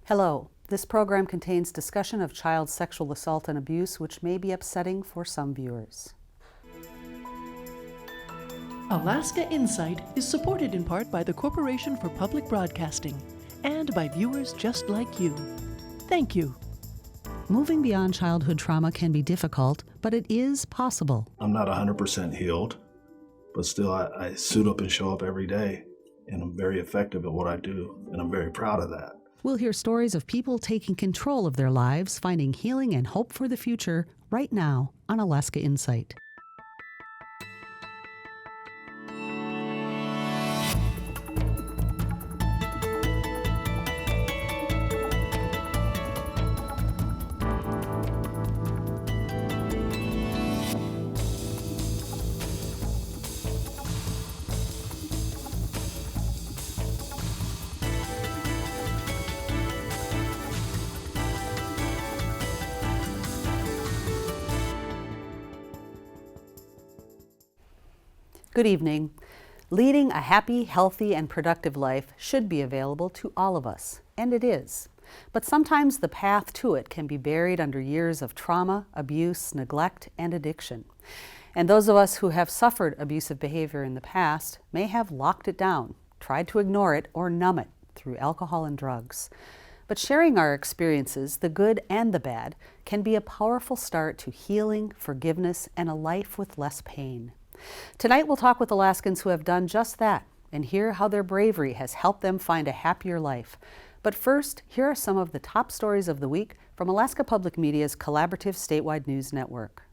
Hello. This program contains discussion of child sexual assault and abuse, which may be upsetting for some viewers. Alaska Insight is supported in part by the Corporation for Public Broadcasting and by viewers just like you. Thank you. Moving beyond childhood trauma can be difficult, but it is possible. I'm not 100% healed, but still I suit up and show up every day, and I'm very effective at what I do, and I'm very proud of that. We'll hear stories of people taking control of their lives, finding healing and hope for the future right now on Alaska Insight. Good evening. Leading a happy, healthy, and productive life should be available to all of us, and it is. But sometimes the path to it can be buried under years of trauma, abuse, neglect, and addiction. And those of us who have suffered abusive behavior in the past may have locked it down, tried to ignore it, or numb it through alcohol and drugs. But sharing our experiences, the good and the bad, can be a powerful start to healing, forgiveness, and a life with less pain. Tonight we'll talk with Alaskans who have done just that and hear how their bravery has helped them find a happier life. But first, here are some of the top stories of the week from Alaska Public Media's collaborative statewide news network.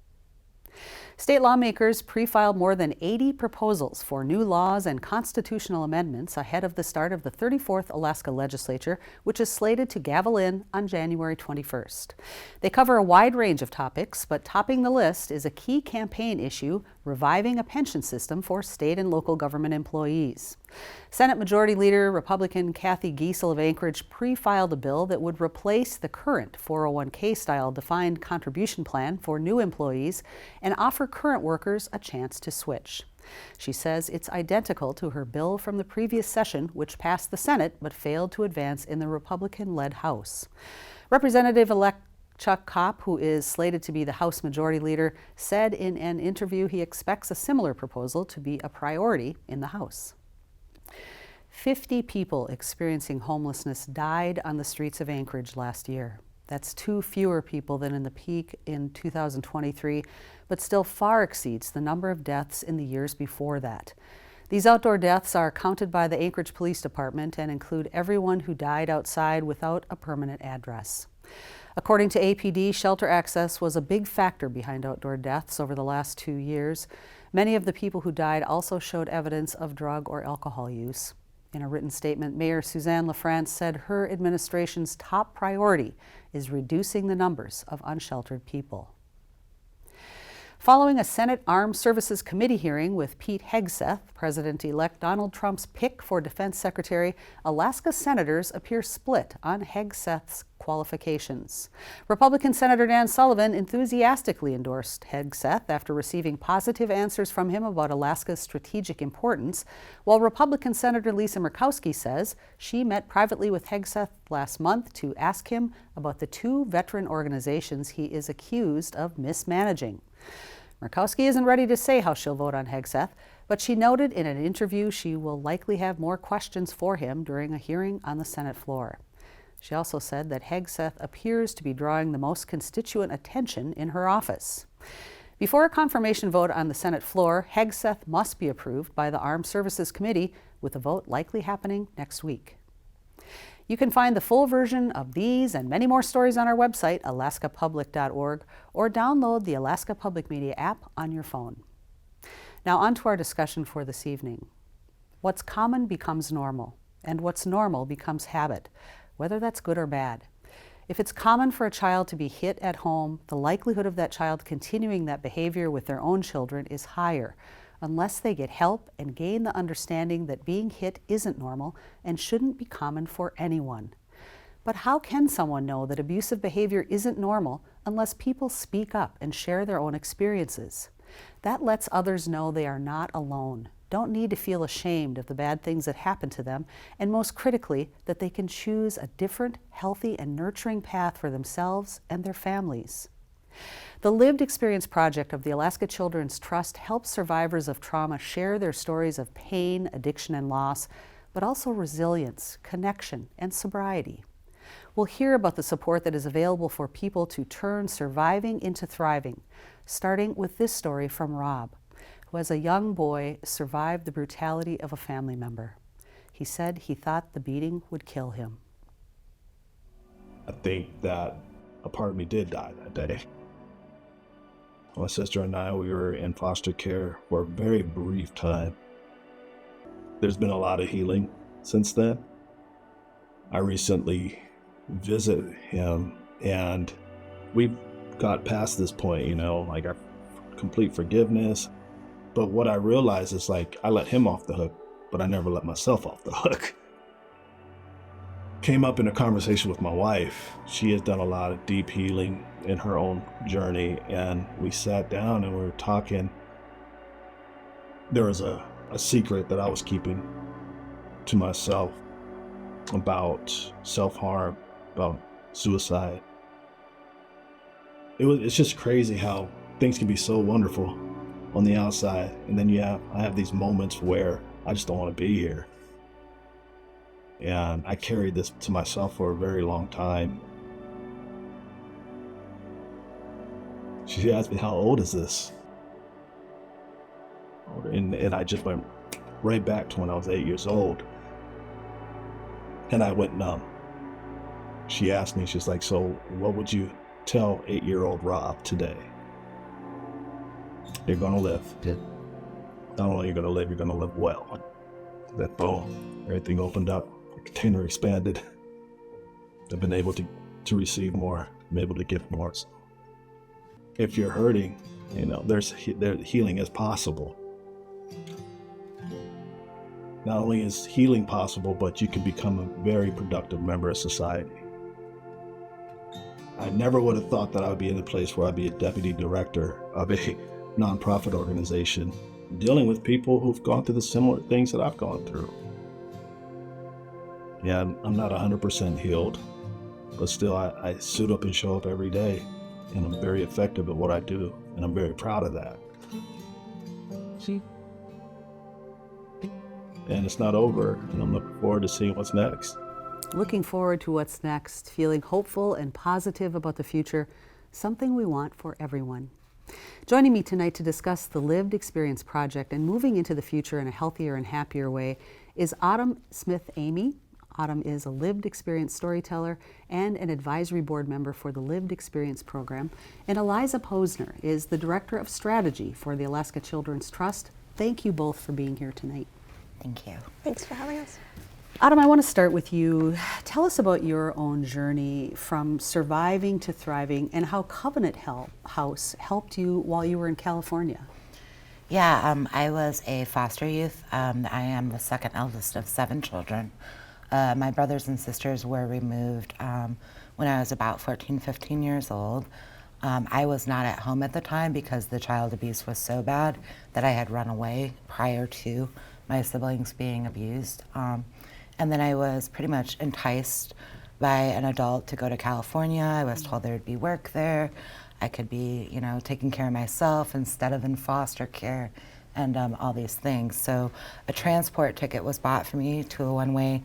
State lawmakers pre-filed more than 80 proposals for new laws and constitutional amendments ahead of the start of the 34th Alaska Legislature, which is slated to gavel in on January 21st. They cover a wide range of topics, but topping the list is a key campaign issue, reviving a pension system for state and local government employees. Senate Majority Leader Republican Kathy Giesel of Anchorage pre-filed a bill that would replace the current 401k-style defined contribution plan for new employees and offer current workers a chance to switch. She says it's identical to her bill from the previous session, which passed the Senate but failed to advance in the Republican-led House. Representative-elect Chuck Kopp, who is slated to be the House Majority Leader, said in an interview he expects a similar proposal to be a priority in the House. 50 people experiencing homelessness died on the streets of Anchorage last year. That's 2 fewer people than in the peak in 2023, but still far exceeds the number of deaths in the years before that. These outdoor deaths are counted by the Anchorage Police Department and include everyone who died outside without a permanent address. According to APD, shelter access was a big factor behind outdoor deaths over the last 2 years. Many of the people who died also showed evidence of drug or alcohol use. In a written statement, Mayor Suzanne LaFrance said her administration's top priority is reducing the numbers of unsheltered people. Following a Senate Armed Services Committee hearing with Pete Hegseth, President-elect Donald Trump's pick for Defense Secretary, Alaska senators appear split on Hegseth's qualifications. Republican Senator Dan Sullivan enthusiastically endorsed Hegseth after receiving positive answers from him about Alaska's strategic importance, while Republican Senator Lisa Murkowski says she met privately with Hegseth last month to ask him about the 2 veteran organizations he is accused of mismanaging. Murkowski isn't ready to say how she'll vote on Hegseth, but she noted in an interview she will likely have more questions for him during a hearing on the Senate floor. She also said that Hegseth appears to be drawing the most constituent attention in her office. Before a confirmation vote on the Senate floor, Hegseth must be approved by the Armed Services Committee, with a vote likely happening next week. You can find the full version of these and many more stories on our website, alaskapublic.org, or download the Alaska Public Media app on your phone. Now on to our discussion for this evening. What's common becomes normal, and what's normal becomes habit, whether that's good or bad. If it's common for a child to be hit at home, the likelihood of that child continuing that behavior with their own children is higher, unless they get help and gain the understanding that being hit isn't normal and shouldn't be common for anyone. But how can someone know that abusive behavior isn't normal unless people speak up and share their own experiences? That lets others know they are not alone. don't need to feel ashamed of the bad things that happen to them, and most critically, that they can choose a different, healthy, and nurturing path for themselves and their families. The Lived Experience Project of the Alaska Children's Trust helps survivors of trauma share their stories of pain, addiction, and loss, but also resilience, connection, and sobriety. We'll hear about the support that is available for people to turn surviving into thriving, starting with this story from Rob, who as a young boy survived the brutality of a family member. He said he thought the beating would kill him. I think that a part of me did die that day. My sister and I, we were in foster care for a very brief time. There's been a lot of healing since then. I recently visited him and we've got past this point, like our complete forgiveness. But what I realized is like I let him off the hook, but I never let myself off the hook. Came up in a conversation with my wife. She has done a lot of deep healing in her own journey, and we sat down and we were talking. There was a secret that I was keeping to myself about self-harm, about suicide. It's just crazy how things can be so wonderful on the outside, and then I have these moments where I just don't want to be here. And I carried this to myself for a very long time. She asked me, how old is this? And I just went right back to when I was 8 years old. And I went numb. She asked me, she's like, so what would you tell 8-year-old Rob today? You're gonna live. Yeah. Not only are you gonna live, you're gonna live well. That boom, everything opened up, the container expanded. I've been able to receive more, I'm able to give more. If you're hurting, there's healing is possible. Not only is healing possible, but you can become a very productive member of society. I never would have thought that I would be in a place where I'd be a deputy director of a nonprofit organization, dealing with people who've gone through the similar things that I've gone through. Yeah, I'm not 100% healed, but still I suit up and show up every day, and I'm very effective at what I do, and I'm very proud of that. And it's not over, and I'm looking forward to seeing what's next. Looking forward to what's next, feeling hopeful and positive about the future, something we want for everyone. Joining me tonight to discuss the Lived Experience Project and moving into the future in a healthier and happier way is Autumn Smith-Amy. Autumn is a Lived Experience storyteller and an advisory board member for the Lived Experience program. And Eliza Posner is the Director of Strategy for the Alaska Children's Trust. Thank you both for being here tonight. Thank you. Thanks for having us. Autumn, I want to start with you. Tell us about your own journey from surviving to thriving and how Covenant House helped you while you were in California. Yeah, I was a foster youth. I am the second eldest of 7 children. My brothers and sisters were removed when I was about 14, 15 years old. I was not at home at the time because the child abuse was so bad that I had run away prior to my siblings being abused. And then I was pretty much enticed by an adult to go to California. I was told there would be work there. I could be, taking care of myself instead of in foster care and all these things. So a transport ticket was bought for me to a one-way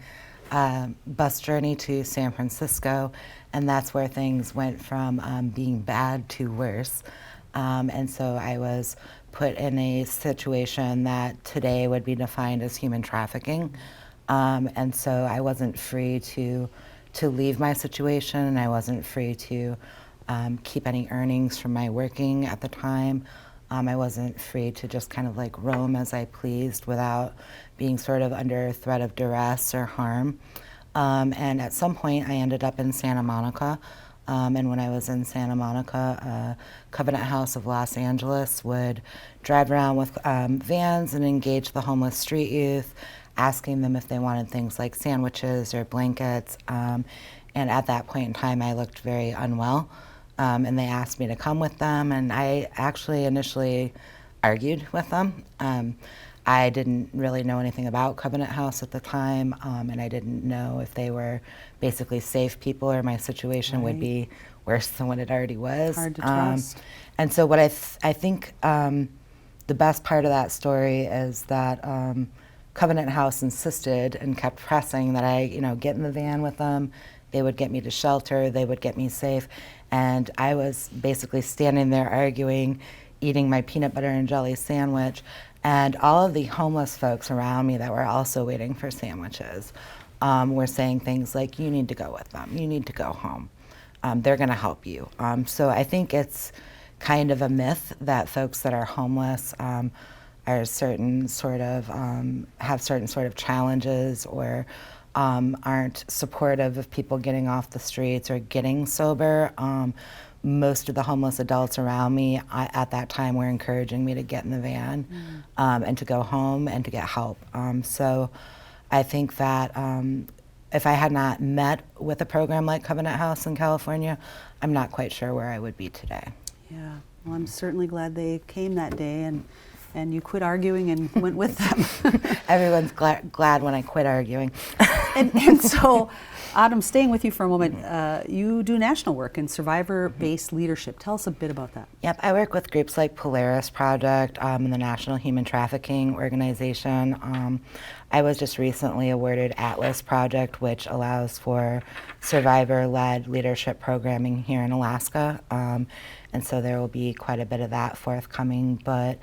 bus journey to San Francisco, and that's where things went from being bad to worse. And so I was put in a situation that today would be defined as human trafficking. And so I wasn't free to leave my situation. I wasn't free to keep any earnings from my working at the time. I wasn't free to just kind of like roam as I pleased without being sort of under threat of duress or harm. And at some point I ended up in Santa Monica. And when I was in Santa Monica, Covenant House of Los Angeles would drive around with vans and engage the homeless street youth, asking them if they wanted things like sandwiches or blankets. And at that point in time, I looked very unwell. And they asked me to come with them, and I actually initially argued with them. I didn't really know anything about Covenant House at the time, and I didn't know if they were basically safe people or my situation would be worse than what it already was. Hard to trust. And so what I think the best part of that story is that Covenant House insisted and kept pressing that I, get in the van with them. They would get me to shelter. They would get me safe. And I was basically standing there arguing, eating my peanut butter and jelly sandwich. And all of the homeless folks around me that were also waiting for sandwiches were saying things like, you need to go with them. You need to go home. They're going to help you. So I think it's kind of a myth that folks that are homeless are certain sort of have certain sort of challenges or aren't supportive of people getting off the streets or getting sober. Most of the homeless adults around me at that time were encouraging me to get in the van and to go home and to get help. So I think that if I had not met with a program like Covenant House in California, I'm not quite sure where I would be today. Yeah, well, I'm certainly glad they came that day and you quit arguing and went with them. Everyone's glad when I quit arguing. and so, Autumn, staying with you for a moment, you do national work in survivor-based leadership. Tell us a bit about that. Yep, I work with groups like Polaris Project and the National Human Trafficking Organization. I was just recently awarded Atlas Project, which allows for survivor-led leadership programming here in Alaska. And so there will be quite a bit of that forthcoming. But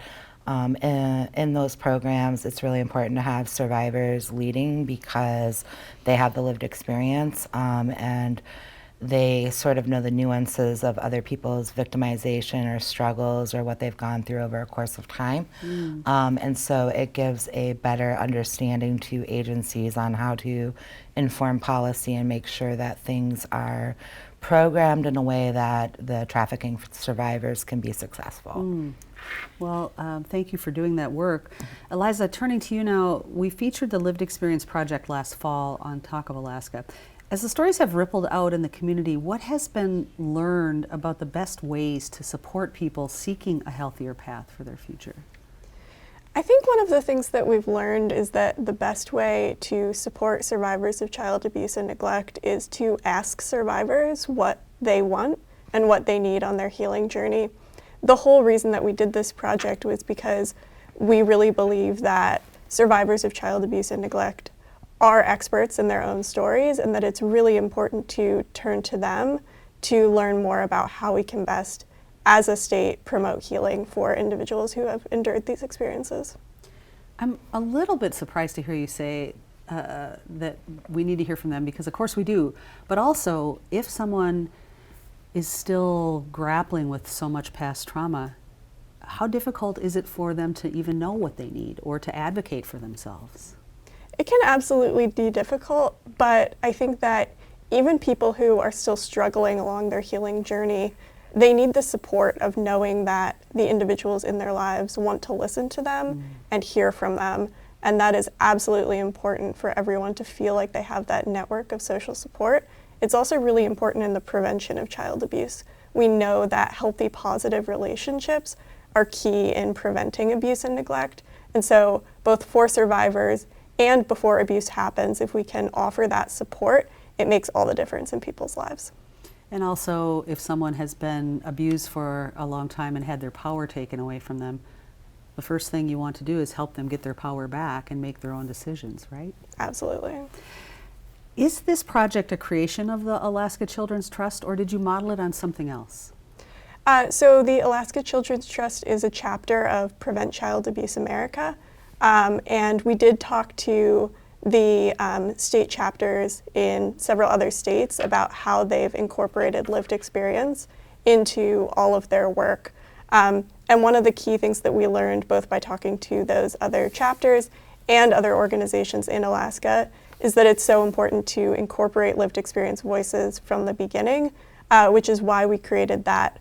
in those programs, it's really important to have survivors leading because they have the lived experience and they sort of know the nuances of other people's victimization or struggles or what they've gone through over a course of time. And so it gives a better understanding to agencies on how to inform policy and make sure that things are programmed in a way that the trafficking survivors can be successful. Well, thank you for doing that work. Eliza, turning to you now, we featured the Lived Experience Project last fall on Talk of Alaska. As the stories have rippled out in the community, what has been learned about the best ways to support people seeking a healthier path for their future? I think one of the things that we've learned is that the best way to support survivors of child abuse and neglect is to ask survivors what they want and what they need on their healing journey. The whole reason that we did this project was because we really believe that survivors of child abuse and neglect are experts in their own stories and that it's really important to turn to them to learn more about how we can best, as a state, promote healing for individuals who have endured these experiences. I'm a little bit surprised to hear you say that we need to hear from them because of course we do, but also if someone is still grappling with so much past trauma, how difficult is it for them to even know what they need or to advocate for themselves? It can absolutely be difficult, but I think that even people who are still struggling along their healing journey, they need the support of knowing that the individuals in their lives want to listen to them and hear from them. And that is absolutely important for everyone to feel like they have that network of social support. It's also really important in the prevention of child abuse. We know that healthy, positive relationships are key in preventing abuse and neglect. And so both for survivors and before abuse happens, if we can offer that support, it makes all the difference in people's lives. And also, if someone has been abused for a long time and had their power taken away from them, the first thing you want to do is help them get their power back and make their own decisions, right? Absolutely. Is this project a creation of the Alaska Children's Trust, or did you model it on something else? So the Alaska Children's Trust is a chapter of Prevent Child Abuse America, and we did talk to the state chapters in several other states about how they've incorporated lived experience into all of their work. And one of the key things that we learned both by talking to those other chapters and other organizations in Alaska is that it's so important to incorporate lived experience voices from the beginning, which is why we created that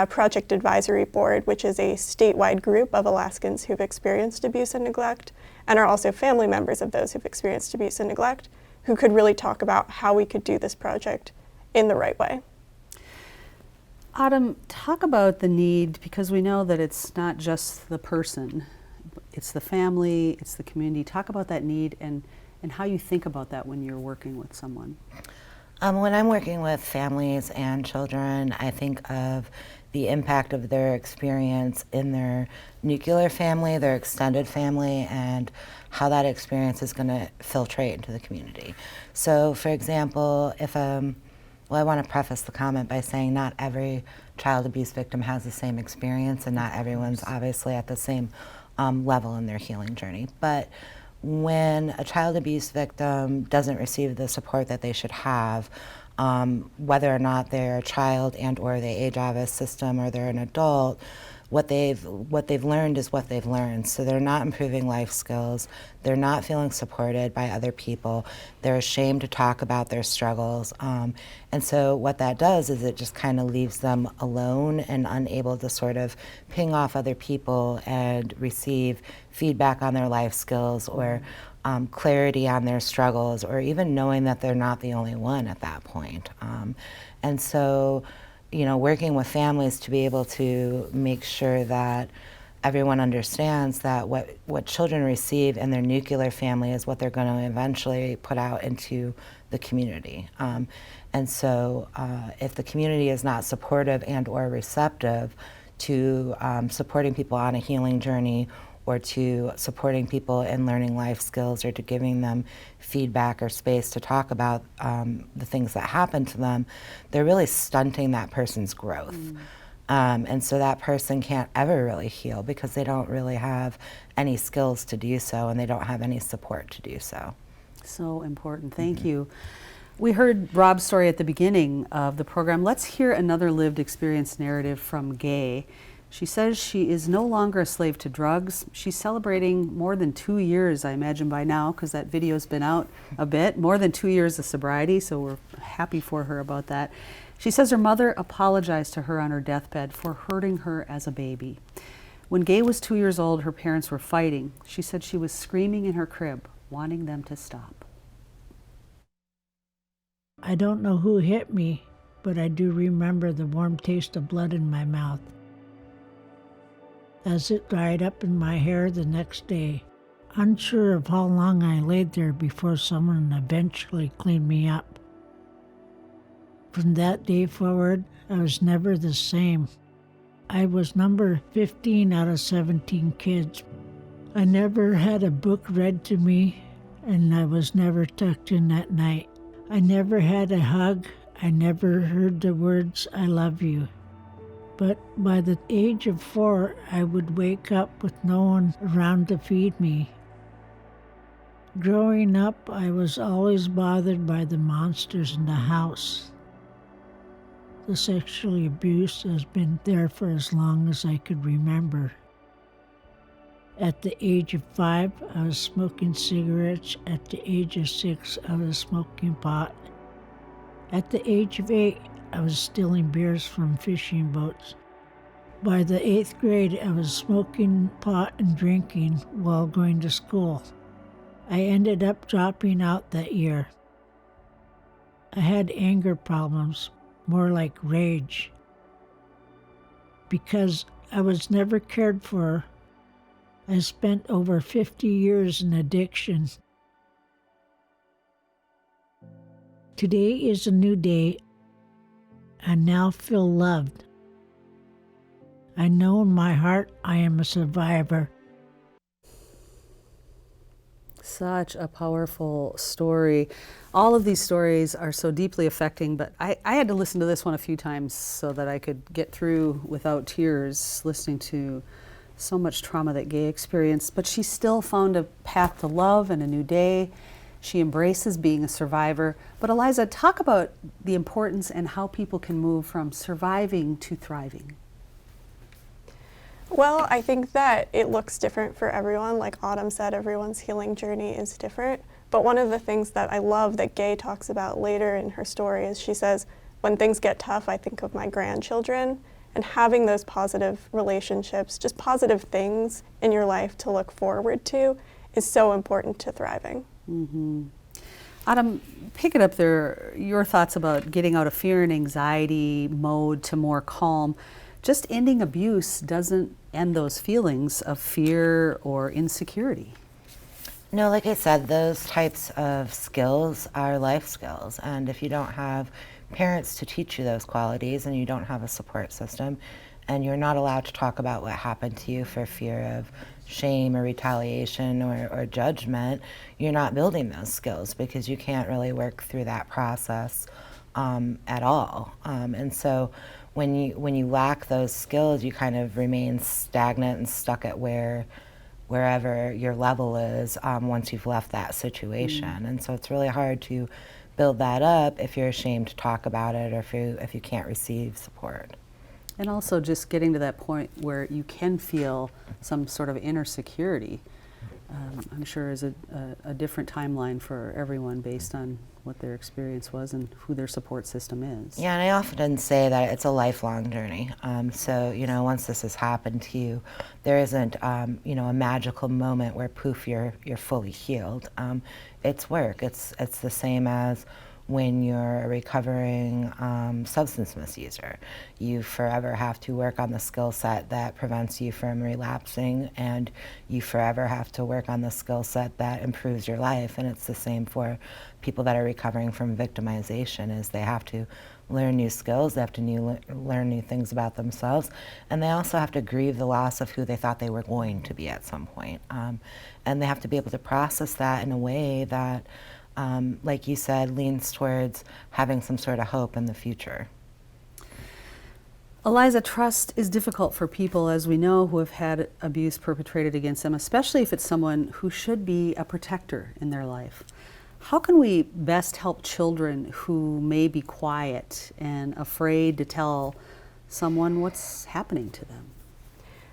Project Advisory Board, which is a statewide group of Alaskans who've experienced abuse and neglect and are also family members of those who've experienced abuse and neglect, who could really talk about how we could do this project in the right way. Autumn, talk about the need, because we know that it's not just the person it's the family, it's the community. Talk about that need and how you think about that when you're working with someone. When I'm working with families and children, I think of the impact of their experience in their nuclear family, their extended family, and how that experience is going to filtrate into the community. So, for example, if well, I want to preface the comment by saying not every child abuse victim has the same experience, and not everyone's obviously at the same level in their healing journey. But when a child abuse victim doesn't receive the support that they should have, whether or not they're a child and or they age out of a system or they're an adult, what they've learned is what they've learned. So they're not improving life skills. They're not feeling supported by other people. They're ashamed to talk about their struggles. And so what that does is it just kind of leaves them alone and unable to sort of ping off other people and receive feedback on their life skills or clarity on their struggles, or even knowing that they're not the only one at that point. And so, you know, working with families to be able to make sure that everyone understands that what children receive in their nuclear family is what they're going to eventually put out into the community. And so if the community is not supportive and or receptive to supporting people on a healing journey, or to supporting people in learning life skills, or to giving them feedback or space to talk about the things that happen to them, they're really stunting that person's growth. And so that person can't ever really heal because they don't really have any skills to do so, and they don't have any support to do so. So important. Thank you. We heard Rob's story at the beginning of the program. Let's hear another lived experience narrative from Gay. She says she is no longer a slave to drugs. She's celebrating more than 2 years, I imagine by now, because that video's been out a bit, more than 2 years of sobriety, so we're happy for her about that. She says her mother apologized to her on her deathbed for hurting her as a baby. When Gay was 2 years old, her parents were fighting. She said she was screaming in her crib, wanting them to stop. I don't know who hit me, but I do remember the warm taste of blood in my mouth as it dried up in my hair the next day. Unsure of how long I laid there before someone eventually cleaned me up. From that day forward, I was never the same. I was number 15 out of 17 kids. I never had a book read to me, and I was never tucked in at night. I never had a hug. I never heard the words, "I love you." But by the age of 4, I would wake up with no one around to feed me. Growing up, I was always bothered by the monsters in the house. The sexual abuse has been there for as long as I could remember. At the age of 5, I was smoking cigarettes. At the age of 6, I was smoking pot. At the age of 8, I was stealing beers from fishing boats. By the 8th grade, I was smoking pot and drinking while going to school. I ended up dropping out that year. I had anger problems, more like rage. Because I was never cared for, I spent over 50 years in addiction. Today is a new day. I now feel loved. I know in my heart I am a survivor. Such a powerful story. All of these stories are so deeply affecting, but I had to listen to this one a few times so that I could get through without tears, listening to so much trauma that Gay experienced. But she still found a path to love and a new day. She embraces being a survivor. But Eliza, talk about the importance and how people can move from surviving to thriving. Well, I think that it looks different for everyone. Like Autumn said, everyone's healing journey is different. But one of the things that I love that Gay talks about later in her story is she says, when things get tough, I think of my grandchildren. And having those positive relationships, just positive things in your life to look forward to, is so important to thriving. Mm-hmm. Autumn, pick it up there, your thoughts about getting out of fear and anxiety mode to more calm. just ending abuse doesn't end those feelings of fear or insecurity. No, like I said, those types of skills are life skills. And if you don't have parents to teach you those qualities and you don't have a support system and you're not allowed to talk about what happened to you for fear of shame or retaliation or judgment, you're not building those skills because you can't really work through that process at all. And so when you lack those skills, you kind of remain stagnant and stuck at wherever your level is once you've left that situation. And so it's really hard to build that up if you're ashamed to talk about it or if you can't receive support. And also just getting to that point where you can feel some sort of inner security, I'm sure is a different timeline for everyone based on what their experience was and who their support system is. Yeah, and I often say that it's a lifelong journey. So, once this has happened to you, there isn't, a magical moment where poof, you're fully healed. It's work. It's the same as when you're a recovering substance misuser. You forever have to work on the skill set that prevents you from relapsing, and you forever have to work on the skill set that improves your life. And it's the same for people that are recovering from victimization, is they have to learn new skills, they have to learn new things about themselves, and they also have to grieve the loss of who they thought they were going to be at some point. And they have to be able to process that in a way that like you said, leans towards having some sort of hope in the future. Eliza, trust is difficult for people, as we know, who have had abuse perpetrated against them, especially if it's someone who should be a protector in their life. How can we best help children who may be quiet and afraid to tell someone what's happening to them?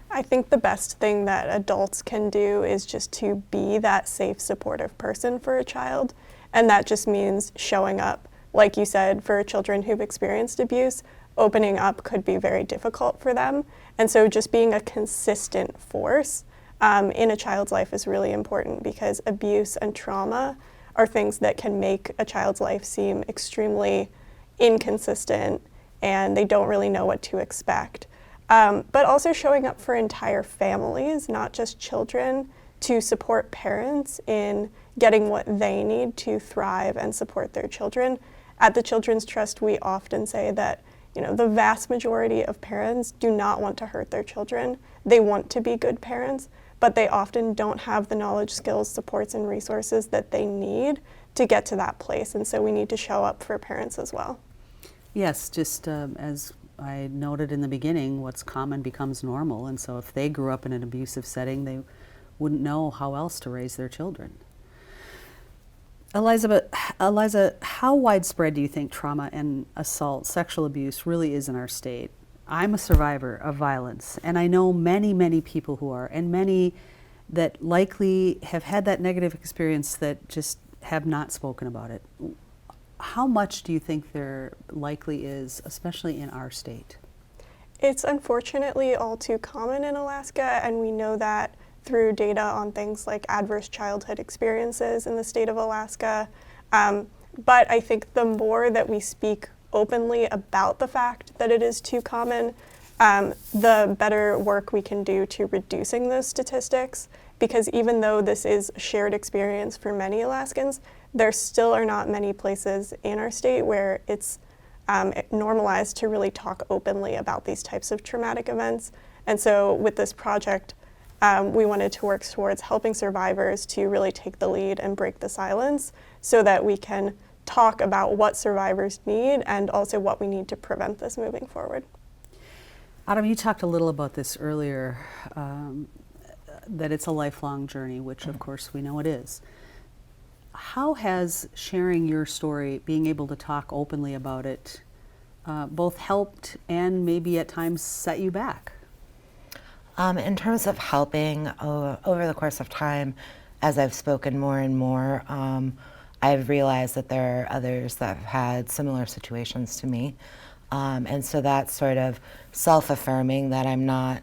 I think the best thing that adults can do is just to be that safe, supportive person for a child. And that just means showing up. Like you said, for children who've experienced abuse, opening up could be very difficult for them. And so just being a consistent force in a child's life is really important, because abuse and trauma are things that can make a child's life seem extremely inconsistent and they don't really know what to expect. But also showing up for entire families, not just children, to support parents in getting what they need to thrive and support their children. At the Children's Trust, we often say that the vast majority of parents do not want to hurt their children. They want to be good parents, but they often don't have the knowledge, skills, supports, and resources that they need to get to that place. And so we need to show up for parents as well. Yes, just as I noted in the beginning, what's common becomes normal. And so if they grew up in an abusive setting, they wouldn't know how else to raise their children. Eliza, how widespread do you think trauma and assault, sexual abuse really is in our state? I'm a survivor of violence, and I know many, many people who are, and many that likely have had that negative experience that just have not spoken about it. How much do you think there likely is, especially in our state? It's unfortunately all too common in Alaska, and we know that through data on things like adverse childhood experiences in the state of Alaska. But I think the more that we speak openly about the fact that it is too common, the better work we can do to reducing those statistics. Because even though this is a shared experience for many Alaskans, there still are not many places in our state where it's normalized to really talk openly about these types of traumatic events. And so with this project, we wanted to work towards helping survivors to really take the lead and break the silence so that we can talk about what survivors need and also what we need to prevent this moving forward. Adam, you talked a little about this earlier, that it's a lifelong journey, which of course we know it is. How has sharing your story, being able to talk openly about it, both helped and maybe at times set you back? In terms of helping over the course of time, as I've spoken more and more, I've realized that there are others that have had similar situations to me. And so that's sort of self-affirming that I'm not,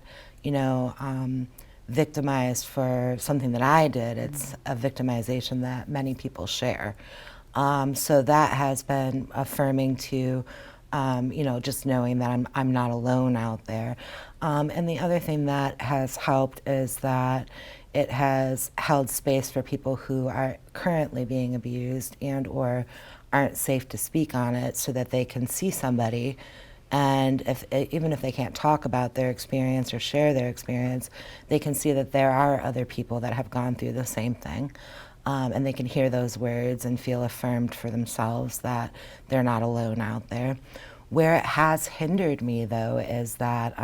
victimized for something that I did. It's a victimization that many people share. So that has been affirming to just knowing that I'm not alone out there. And the other thing that has helped is that it has held space for people who are currently being abused and or aren't safe to speak on it, so that they can see somebody, and even if they can't talk about their experience or share their experience, they can see that there are other people that have gone through the same thing. And they can hear those words and feel affirmed for themselves that they're not alone out there. Where it has hindered me, though, is that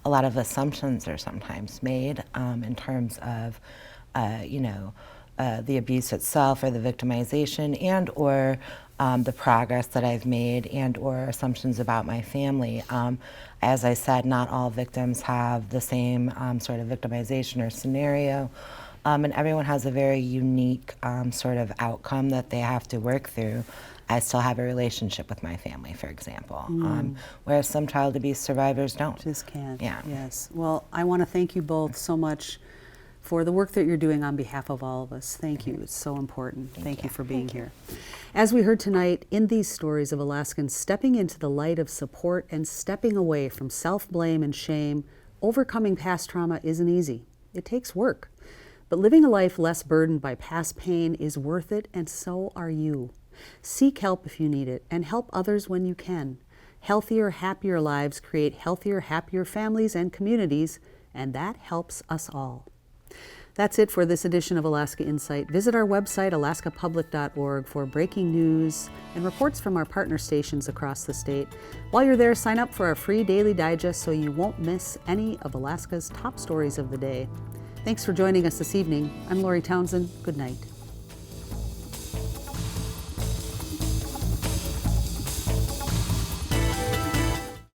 a lot of assumptions are sometimes made in terms of, the abuse itself or the victimization, and or the progress that I've made, and or assumptions about my family. As I said, not all victims have the same sort of victimization or scenario. And everyone has a very unique sort of outcome that they have to work through. I still have a relationship with my family, for example, whereas some child abuse survivors don't. Just can't. Yeah. Yes. Well, I want to thank you both so much for the work that you're doing on behalf of all of us. Thank you. It's so important. Thank you for being here. As we heard tonight, in these stories of Alaskans stepping into the light of support and stepping away from self-blame and shame, overcoming past trauma isn't easy. It takes work. But living a life less burdened by past pain is worth it, and so are you. Seek help if you need it, and help others when you can. Healthier, happier lives create healthier, happier families and communities, and that helps us all. That's it for this edition of Alaska Insight. Visit our website, alaskapublic.org, for breaking news and reports from our partner stations across the state. While you're there, sign up for our free daily digest so you won't miss any of Alaska's top stories of the day. Thanks for joining us this evening. I'm Lori Townsend. Good night.